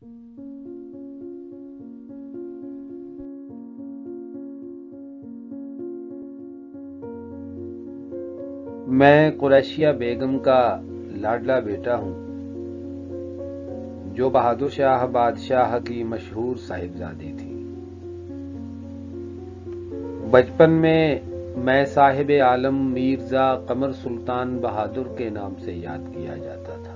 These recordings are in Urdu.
میں قریشیہ بیگم کا لاڈلا بیٹا ہوں، جو بہادر شاہ بادشاہ کی مشہور صاحبزادی تھی۔ بچپن میں صاحب عالم میرزا قمر سلطان بہادر کے نام سے یاد کیا جاتا تھا،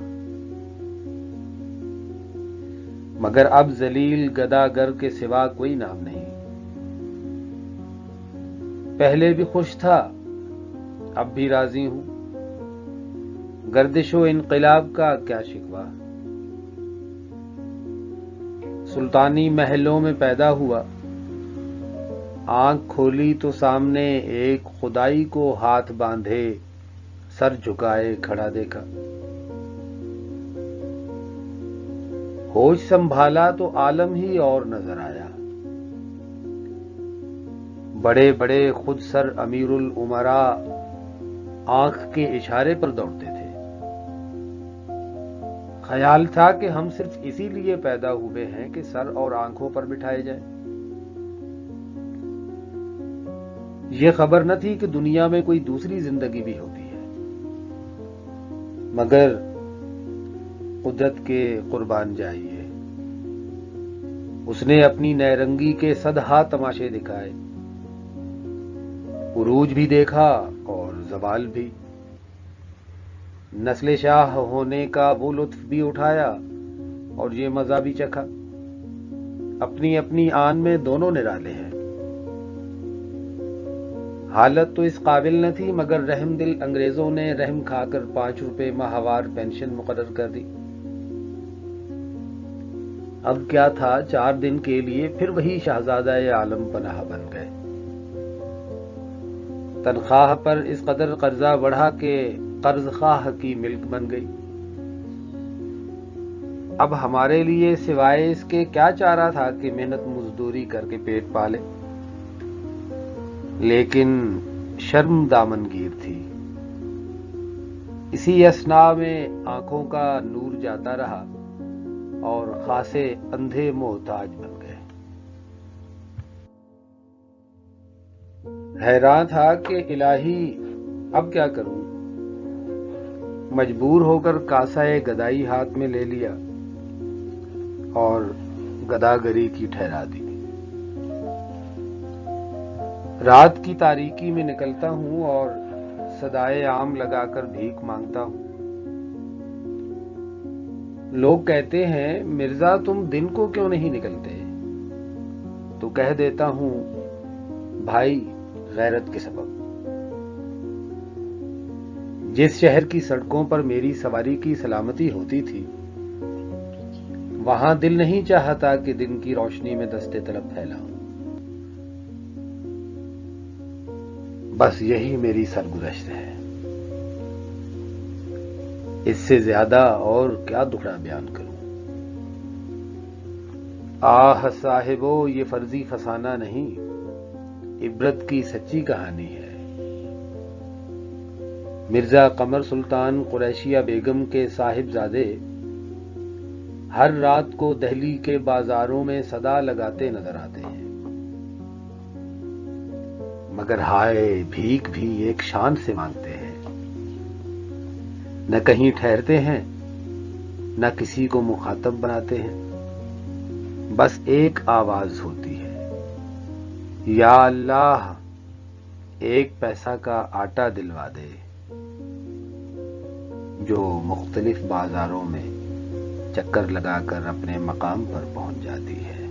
مگر اب ذلیل گداگر کے سوا کوئی نام نہیں۔ پہلے بھی خوش تھا، اب بھی راضی ہوں۔ گردش و انقلاب کا کیا شکوہ۔ سلطانی محلوں میں پیدا ہوا، آنکھ کھولی تو سامنے ایک خدائی کو ہاتھ باندھے سر جھکائے کھڑا دیکھا۔ ہوش سنبھالا تو عالم ہی اور نظر آیا۔ بڑے بڑے خود سر امیر الامراء آنکھ کے اشارے پر دوڑتے تھے۔ خیال تھا کہ ہم صرف اسی لیے پیدا ہوئے ہیں کہ سر اور آنکھوں پر بٹھائے جائیں۔ یہ خبر نہ تھی کہ دنیا میں کوئی دوسری زندگی بھی ہوتی ہے، مگر قدرت کے قربان جائیے، اس نے اپنی نیرنگی کے صدہا تماشے دکھائے، عروج بھی دیکھا اور زوال بھی، نسل شاہ ہونے کا وہ لطف بھی اٹھایا اور یہ مزہ بھی چکھا۔ اپنی اپنی آن میں دونوں نرالے ہیں۔ حالت تو اس قابل نہ تھی، مگر رحم دل انگریزوں نے رحم کھا کر 5 روپے ماہوار پینشن مقرر کر دی۔ اب کیا تھا، 4 دن کے لیے پھر وہی شہزادہ عالم پناہ بن گئے۔ تنخواہ پر اس قدر قرضہ بڑھا کہ قرض خواہ کی ملک بن گئی۔ اب ہمارے لیے سوائے اس کے کیا چارہ تھا کہ محنت مزدوری کر کے پیٹ پالے، لیکن شرم دامنگیر تھی۔ اسی اثناء میں آنکھوں کا نور جاتا رہا اور خاصے اندھے محتاج بن گئے۔ حیران تھا کہ الہی اب کیا کروں، مجبور ہو کر کاسہ گدائی ہاتھ میں لے لیا اور گداگری کی ٹھہرا دی۔ رات کی تاریکی میں نکلتا ہوں اور صدائے عام لگا کر بھیک مانگتا ہوں۔ لوگ کہتے ہیں مرزا تم دن کو کیوں نہیں نکلتے، تو کہہ دیتا ہوں بھائی غیرت کے سبب۔ جس شہر کی سڑکوں پر میری سواری کی سلامتی ہوتی تھی، وہاں دل نہیں چاہتا کہ دن کی روشنی میں دستے طلب پھیلاؤں۔ بس یہی میری سرگزشت ہے، اس سے زیادہ اور کیا دکھڑا بیان کروں۔ آہ صاحبو، یہ فرضی فسانہ نہیں، عبرت کی سچی کہانی ہے۔ مرزا قمر سلطان قریشیہ بیگم کے صاحبزادے ہر رات کو دہلی کے بازاروں میں صدا لگاتے نظر آتے ہیں، مگر ہائے بھیک بھی ایک شان سے مانگتے ہیں، نہ کہیں ٹھہرتے ہیں، نہ کسی کو مخاطب بناتے ہیں، بس ایک آواز ہوتی ہے، یا اللہ 1 پیسہ کا آٹا دلوا دے، جو مختلف بازاروں میں چکر لگا کر اپنے مقام پر پہنچ جاتی ہے۔